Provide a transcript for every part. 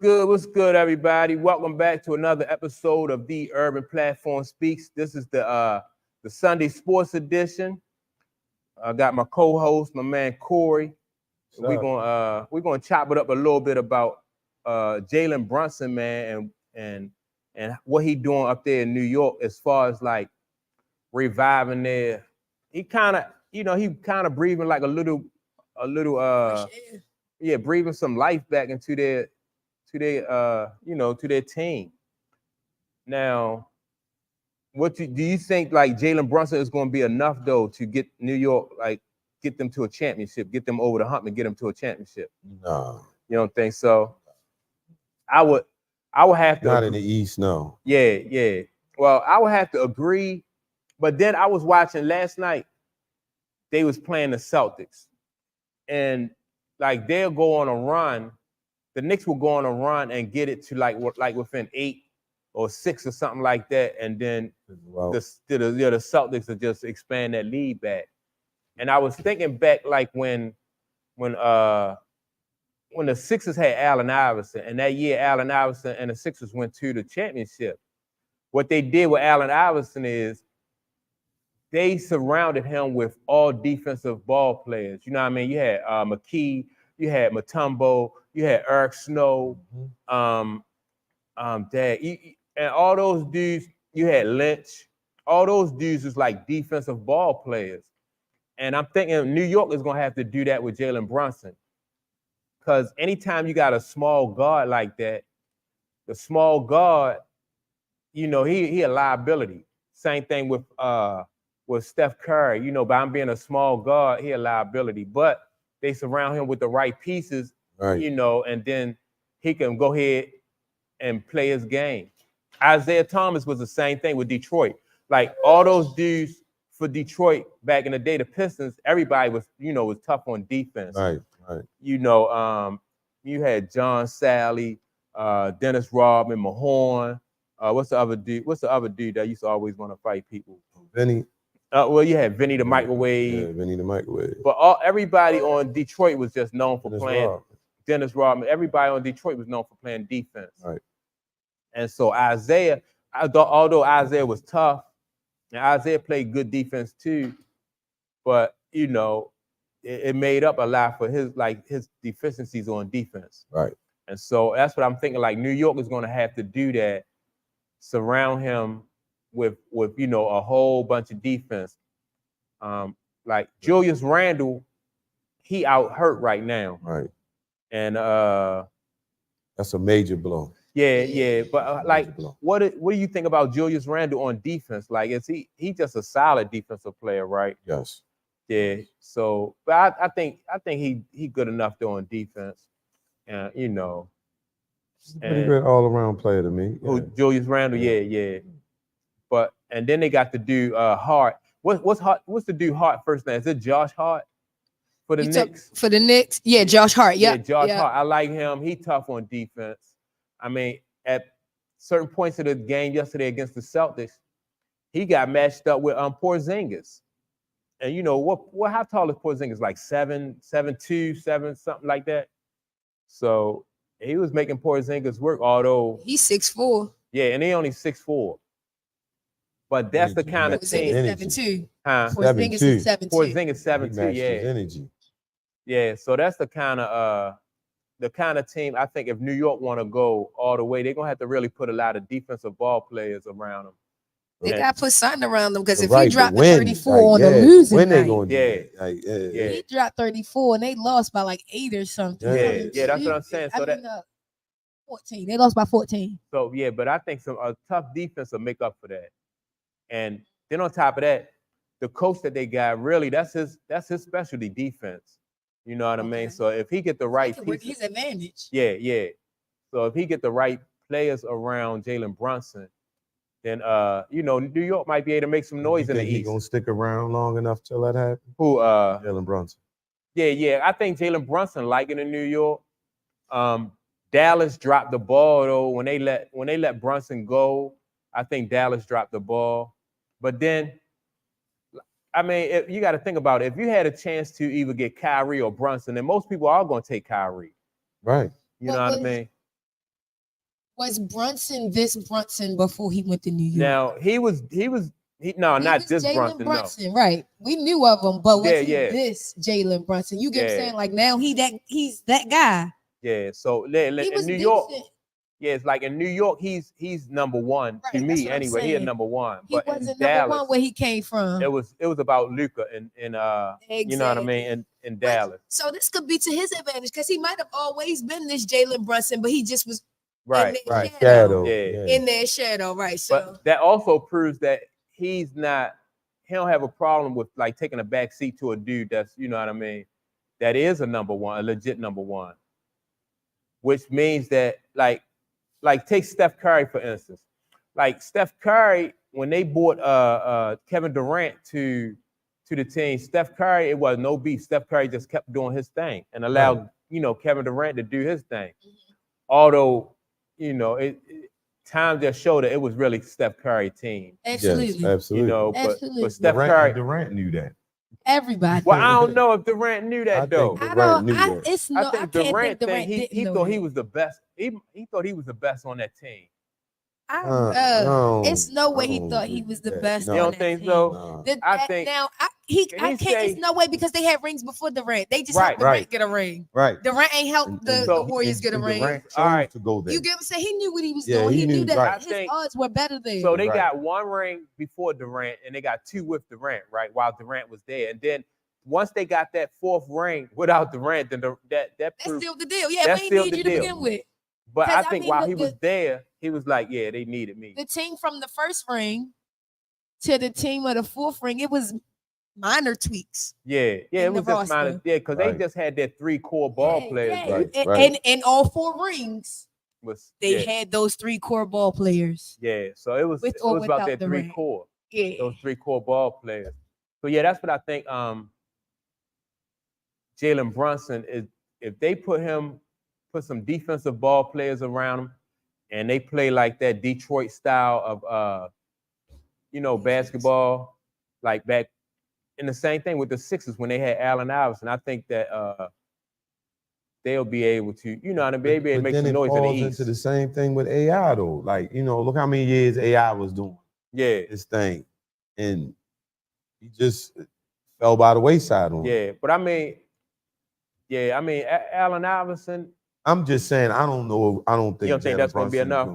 What's good, everybody? Welcome back to another episode of the Urban Platform Speaks. This is the Sunday Sports Edition. I got my co-host, my man Corey. We're gonna chop it up a little bit about Jalen Brunson, man, and what he doing up there in New York as far as like reviving there. He kind of, he kind of breathing like breathing some life back into their team. Now, do you think like Jalen Brunson is going to be enough though to get New York, like get them to a championship, get them over the hump and get them to a championship? No, You don't think so? I would have to. Not in the East, no. Yeah. Well, I would have to agree, but then I was watching last night. They was playing the Celtics, and like they'll go on a run. The Knicks will go on a run and get it to like within 8 or 6 or something like that, and then the Celtics will just expand that lead back. And I was thinking back like when the Sixers had Allen Iverson, and that year Allen Iverson and the Sixers went to the championship. What they did with Allen Iverson is they surrounded him with all defensive ball players. You know what I mean? You had McKee, you had Mutombo, you had Eric Snow, and all those dudes. You had Lynch. All those dudes was like defensive ball players. And I'm thinking New York is gonna have to do that with Jalen Brunson, because anytime you got a small guard like that, the small guard, he a liability. Same thing with Steph Curry. By him being a small guard, he a liability. But they surround him with the right pieces, Right. And then he can go ahead and play his game. Isaiah Thomas was the same thing with Detroit. Like all those dudes for Detroit back in the day, the Pistons, everybody was tough on defense. Right. You had John Sally, Dennis Rodman, Mahorn. What's the other dude? What's the other dude that used to always want to fight people? Vinny. Well, you had Vinny the Microwave. Yeah, Vinny the Microwave. But everybody on Detroit was just known for playing. Dennis Rodman. Everybody on Detroit was known for playing defense. Right. And so Isaiah, although Isaiah was tough, and Isaiah played good defense too, but it made up a lot for his deficiencies on defense. Right. And so that's what I'm thinking. Like New York is going to have to do that, surround him with a whole bunch of defense. Like Julius Randle, he out hurt right now. Right. And that's a major blow. Yeah. But what do you think about Julius Randle on defense? Like, is he just a solid defensive player, right? Yes. Yeah. So, but I think he good enough though on defense. And He's a pretty good all around player to me. Yeah. Julius Randle, yeah. But and then they got the dude Hart. What's the dude Hart first name? Is it Josh Hart for the Knicks? For the Knicks, yeah, Josh Hart. Yeah, Josh Hart. I like him. He tough on defense. I mean, at certain points of the game yesterday against the Celtics, he got matched up with Porzingis. And what? How tall is Porzingis? Like 7'2", 7 something like that. So he was making Porzingis work. Although he's 6'4". Yeah, and he only 6'4". But that's the kind of team. 7'2". Huh? Porzingis is 7'2". Porzingis 7'2". Yeah. His energy. Yeah. So that's the kind of team. I think if New York want to go all the way, they're gonna have to really put a lot of defensive ball players around them. They got to put something around them, because if he dropped the 34 on the losing when they night, gonna do he dropped 34 and they lost by like 8 or something. Yeah, that's what I'm saying. So 14. They lost by 14. So yeah, but I think a tough defense will make up for that. And then on top of that, the coach that they got, really, that's his specialty, defense. You know what I mean? So if he get the right pieces, his advantage. Yeah. So if he get the right players around Jalen Brunson, then New York might be able to make some noise in the East. He gonna stick around long enough till that happens? Who? Jalen Brunson. Yeah. I think Jalen Brunson like it in New York. Dallas dropped the ball though when they let Brunson go. I think Dallas dropped the ball. But then, I mean, you got to think about it. If you had a chance to either get Kyrie or Brunson, then most people are going to take Kyrie. Right. You know what I mean? Was Brunson this Brunson before he went to New York? Now not this Jalen Brunson. No. Right? We knew of him, but was he yeah. this Jalen Brunson? You get what I'm saying? Like now he's that guy. Yeah. So in New York, yeah, it's like in New York, he's number one to me anyway. He is number one. He wasn't number one where he came from. It was about Luka and you know what I mean, in Dallas. So this could be to his advantage because he might have always been this Jalen Brunson, but he just was right. Shadow. In their shadow, right? So but that also proves that he don't have a problem with like taking a back seat to a dude that's, you know what I mean, that is a number one, a legit number one. Which means that like take Steph Curry, for instance. Like Steph Curry, when they bought Kevin Durant to the team, Steph Curry, it was no beef. Steph Curry just kept doing his thing and allowed, Kevin Durant to do his thing. Although, time just showed that it was really Steph Curry team. Absolutely. Yes, absolutely. But Steph Curry, Durant knew that. Everybody. Well, I don't know if Durant knew that though. I think Durant Durant he thought he was the best. He thought he was the best on that team. It's no way he thought he was the best. You don't think so? No. I think it's no way because they had rings before Durant. They just helped Durant get a ring. Right. Durant ain't helped the Warriors get a ring. Durant chose to go there. You get what I'm saying? He knew what he was doing. He knew that his odds were better there. So they got one ring before Durant, and they got two with Durant, right? While Durant was there, and then once they got that fourth ring without Durant, then that's still the deal. Yeah, we need you to begin with. But I think while he was there, he was like, yeah, they needed me. The team from the first ring to the team of the fourth ring, it was minor tweaks. Yeah, it was just minor. Yeah, because they just had their three core ball players. And all four rings, they had those three core ball players. Yeah, so it was about their three core. Yeah, those three core ball players. So yeah, that's what I think. Jalen Brunson is, if they put some defensive ball players around him, and they play like that Detroit style of basketball, like back in the same thing with the Sixers when they had Allen Iverson. I think that they'll be able to, maybe make some noise in the East. Into the same thing with AI though. Like, look how many years AI was doing this thing, and he just fell by the wayside on it. But I mean, Allen Iverson. I'm just saying, I don't know. I don't think, that's going to be enough.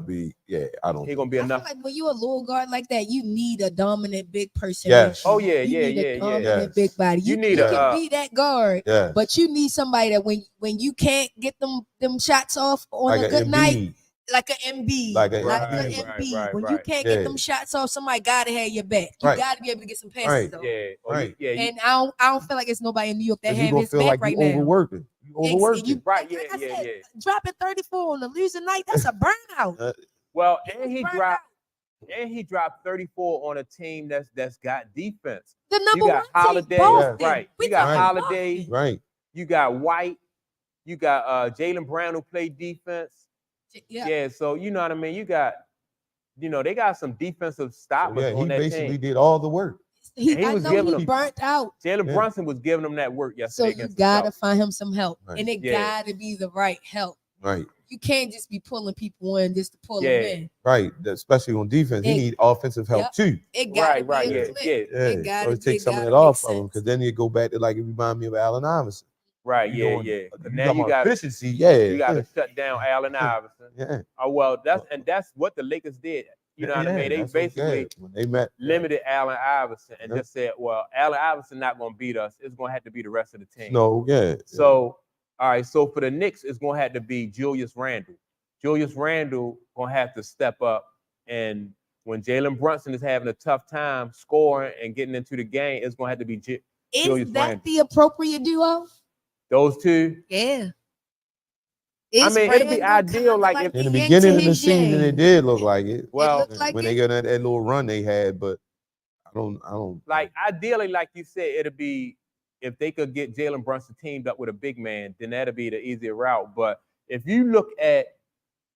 I don't. He's going to be enough. I feel like when you're a little guard like that, you need a dominant big person. Yes. Oh yeah, you need a dominant big body. You can be that guard, but you need somebody that when you can't get them shots off on a good night, like an MB, when you can't get them shots off, somebody gotta have your back. You gotta be able to get some passes though. And I don't feel like it's nobody in New York that have his back right now. Overworking. You dropping 34 on a losing night, that's a burnout. Well, and he dropped 34 on a team that's got defense. The number one Holiday, team, You got Holiday, right? You got White, you got Jalen Brown who played defense. Yeah, so you know what I mean. You got, they got some defensive stoppers on that team. He basically did all the work. He was giving them burnt out. Jalen Brunson was giving them that work yesterday. So you gotta find him some help, and it gotta be the right help. Right. You can't just be pulling people in just to pull them in. Right. Especially on defense, he need offensive help too. It gotta be It gotta so it takes some of that off of him, because then you go back to it remind me of Allen Iverson. Right. Now you got efficiency. You got to shut down Allen Iverson. Oh well, that's what the Lakers did. You know what I mean? They basically limited Allen Iverson and just said, well, Allen Iverson not going to beat us. It's going to have to be the rest of the team. So, all right. So for the Knicks, it's going to have to be Julius Randle. Julius Randle going to have to step up. And when Jalen Brunson is having a tough time scoring and getting into the game, it's going to have to be Julius Randle. Is that the appropriate duo? Those two? Yeah. It'd be ideal, like if in the beginning of the season, it did look like it. Well, when they got that little run they had, but I don't like ideally, like you said, it'd be if they could get Jalen Brunson teamed up with a big man, then that'd be the easier route. But if you look at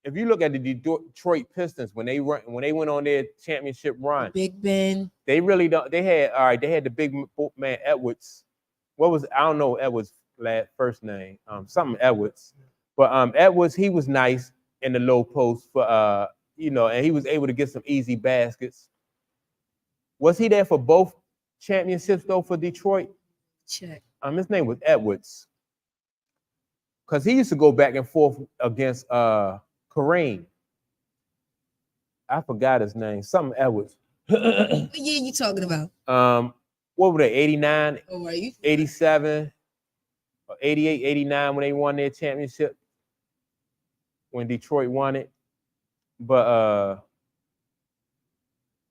the Detroit Pistons when they went on their championship run, Big Ben, they really don't. They had the big man Edwards. I don't know Edwards' first name, something Edwards. But Edwards, he was nice. in the low post for and he was able to get some easy baskets. Was he there for both championships though for Detroit? Check. His name was Edwards. Because he used to go back and forth against Kareem. I forgot his name. Something Edwards. What year you talking about? What were they? 89, oh, are you? 87, 88, 89 when they won their championship. When Detroit won it. But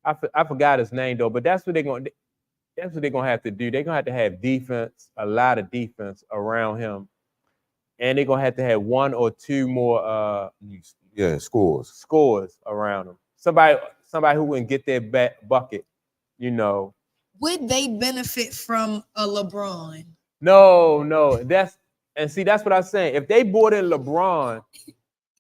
I forgot his name though. But that's what they're gonna have to do. They're gonna have to have defense, a lot of defense around him. And they're gonna have to have one or two more scores around him. Somebody who can get their bucket, Would they benefit from a LeBron? No. That's what I'm saying. If they brought in LeBron,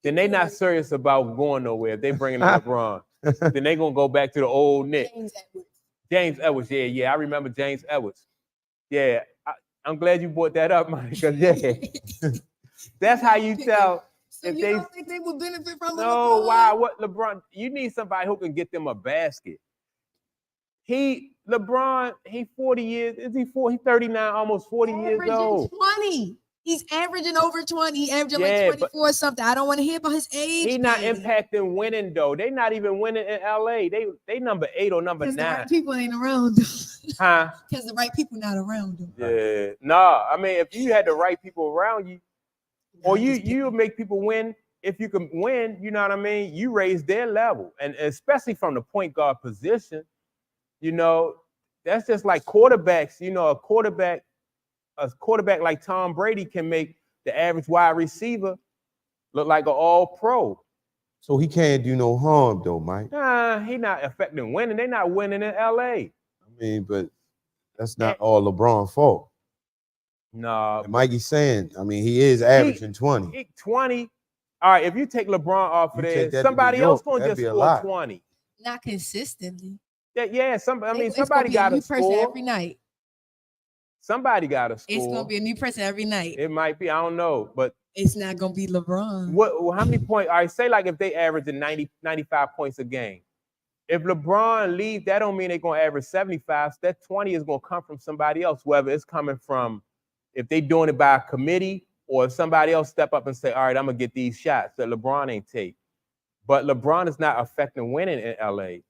then they not serious about going nowhere. If they bring in LeBron, then they gonna go back to the old Knicks. James Edwards, yeah, I remember James Edwards. Yeah, I'm glad you brought that up, Mike, because that's how you tell. So if you don't think they would benefit from no, LeBron? Why? What LeBron? You need somebody who can get them a basket. LeBron, he 40 years. Is he 40? He's 39, almost 40 years old. 20. He's averaging over 20. He's averaging like 24 or something. I don't want to hear about his age. He's not impacting winning though. They not even winning in LA. They number 8 or number 9. Because the right people ain't around them. Huh? Because the right people not around them. Yeah. Nah, I mean, if you had the right people around you, or you make people win. If you can win, you know what I mean? You raise their level. And especially from the point guard position, that's just like quarterbacks. A quarterback like Tom Brady can make the average wide receiver look like an all-pro. So he can't do no harm though, Mike. Nah, he not affecting winning. They're not winning in LA. I mean, but that's not all LeBron's fault. No. Mikey's saying, I mean, he is averaging 20. 20. All right, if you take LeBron off of there, somebody else gonna just score 20. Not consistently. Yeah, somebody got to score every night. Somebody got to score. It's gonna be a new person every night. It might be. I don't know, but it's not gonna be LeBron. How many points? All right, say like if they average 90, 95 points a game. If LeBron leaves, that don't mean they're gonna average 75. So that 20 is gonna come from somebody else, whether it's coming from if they doing it by a committee or if somebody else step up and say, all right, I'm gonna get these shots that LeBron ain't take. But LeBron is not affecting winning in LA.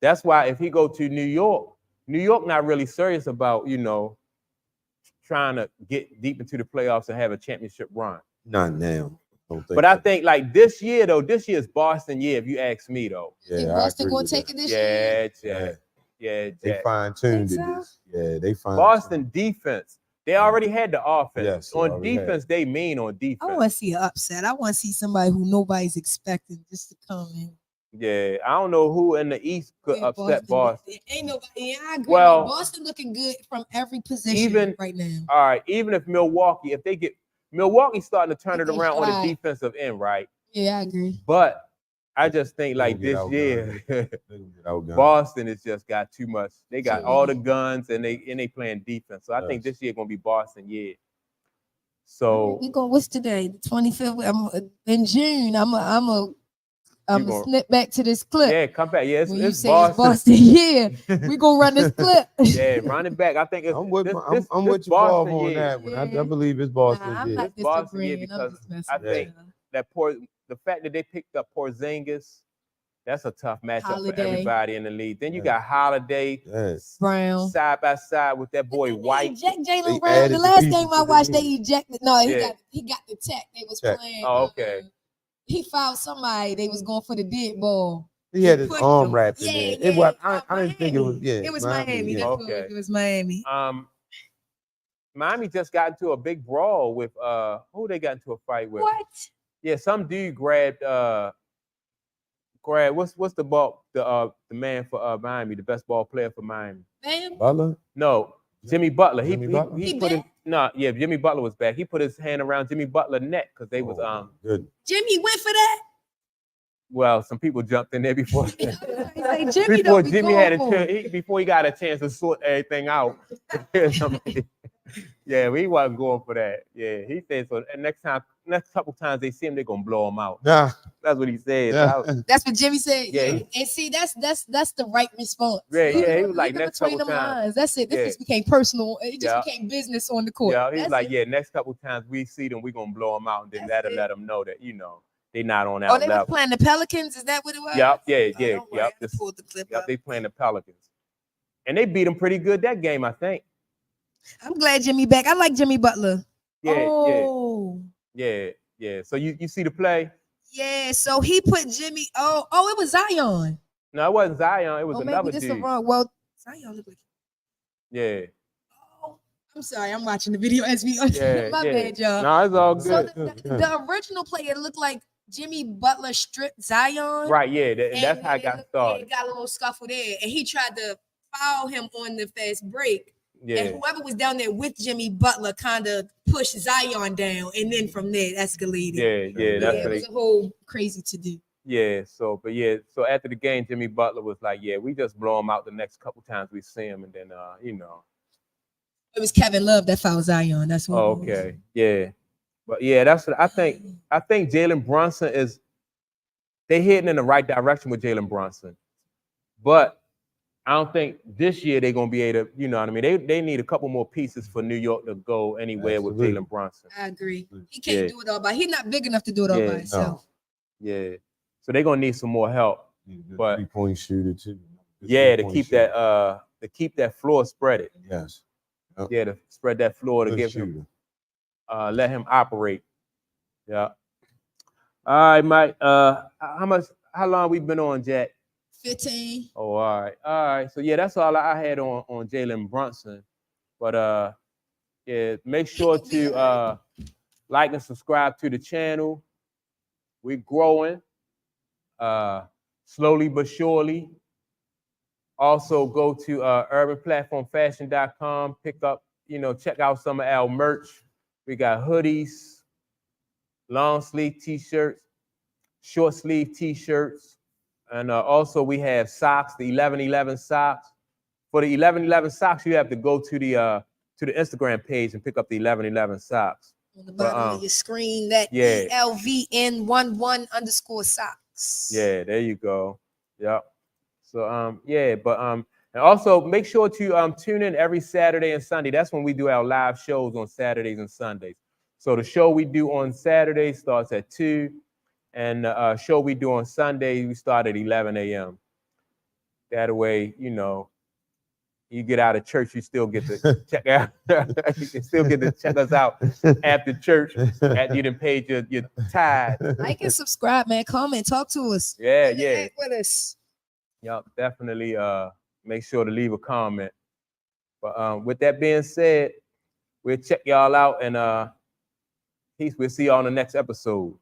That's why if he go to New York not really serious about, trying to get deep into the playoffs and have a championship run. Not now. I think like this year is Boston year, if you ask me though. Yeah, Boston gonna take it this year. Yeah. They fine-tuned it. Yeah, they fine-tuned. Boston defense. They already had the offense. Yes, on defense, they mean on defense. I want to see an upset. I want to see somebody who nobody's expecting just to come in. Yeah, I don't know who in the East could upset Boston. Ain't nobody. Yeah, I agree. Well, Boston looking good from every position right now. All right, even if Milwaukee starting to turn it around on the defensive end, right? Yeah, I agree. But I just think like this year, Boston has just got too much. They got all the guns and they playing defense. So I think this year gonna be Boston year. So we go. What's today? The 25th. In June. I'm gonna snip back to this clip. Yeah, come back. Yeah, it's Boston. Yeah, we gonna run this clip. Yeah, run it back. I think it's. I'm with you, Paul, on that one. I believe it's Boston. I'm not Boston because I think the fact that they picked up Porzingis, that's a tough matchup for everybody in the league. Then you got Holiday, Brown, side by side with that boy White. Eject Jalen Brown. The last game I watched, they ejected. No, he got the tech. They was playing. Oh, okay. He fouled somebody. They was going for the dead ball. He had his arm wrapped in there. It was. I didn't think it was. Yeah, it was Miami. Okay. It was Miami. Miami just got into a big brawl with who they got into a fight with. What? Yeah, some dude grabbed what's the ball the man for Miami, the best ball player for Miami. Butler? No, Jimmy Butler. He put his Jimmy Butler was back. He put his hand around Jimmy Butler's neck because they was good. Jimmy went for that. Well, some people jumped in there before. Jimmy before he got a chance to sort everything out. Yeah, he wasn't going for that. Yeah, he said so. And next time next couple times they see him, they're gonna blow him out. Yeah. That's what he said. Yeah. That's what Jimmy said. Yeah. And see, that's the right response. Yeah, yeah. He was like, next couple times. Lines. That's it. This just became personal. It just became business on the court. Yeah, he was like, next couple times we see them, we're gonna blow them out, and then let them know that, they not on our level. They were playing the Pelicans? Is that what it was? Yep, yep. They playing the Pelicans. And they beat them pretty good that game, I think. I'm glad Jimmy back. I like Jimmy Butler. Yeah. So you see the play? Yeah, so he put Jimmy. Oh, it was Zion. No, it wasn't Zion. It was another dude. Wrong. Well, Zion looked like. Yeah. Oh, I'm sorry. I'm watching the video as we. My bad, y'all. No, it's all good. So the original play, it looked like Jimmy Butler stripped Zion. Right. Yeah. That's how it got started. It got a little scuffle there, and he tried to foul him on the fast break. Yeah. And whoever was down there with Jimmy Butler kind of pushed Zion down, and then from there it escalated. Yeah. It was a whole crazy to do. Yeah. So after the game, Jimmy Butler was like, "Yeah, we just blow him out the next couple times we see him," and then It was Kevin Love that fouled Zion. That's what. Oh, okay. Yeah. But yeah, that's what I think. I think Jalen Brunson they heading in the right direction with Jalen Brunson, but I don't think this year they're gonna be able to, you know what I mean? They need a couple more pieces for New York to go anywhere with Jalen Brunson. I agree. He can't do it all by. He's not big enough to do it all by himself. No. Yeah. So they're gonna need some more help. But 3-point shooter too. To keep that floor spread it. Yes. Yep. Yeah, to spread that floor to give him let him operate. Yeah. All right, Mike. How long we been on, Jack? 15. Oh, all right. So yeah, that's all I had on Jalen Brunson. But make sure to like and subscribe to the channel. We're growing slowly but surely. Also go to urbanplatformfashion.com, pick up, check out some of our merch. We got hoodies, long sleeve t-shirts, short sleeve t-shirts. And also we have socks, the 1111 socks. For the 1111 socks, you have to go to the Instagram page and pick up the 1111 socks. On the bottom of your screen, that ELVN11_socks. Yeah, there you go. Yep. So and also make sure to tune in every Saturday and Sunday. That's when we do our live shows on Saturdays and Sundays. So the show we do on Saturday starts at 2. And the show we do on Sunday, we start at 11 a.m. That way, you get out of church, you still get to check out. You can still get to check us out after church after you done paid your tithe. Like and subscribe, man. Comment, talk to us. Yeah. Interact with us. Yep, definitely make sure to leave a comment. But with that being said, we'll check y'all out and peace. We'll see y'all on the next episode.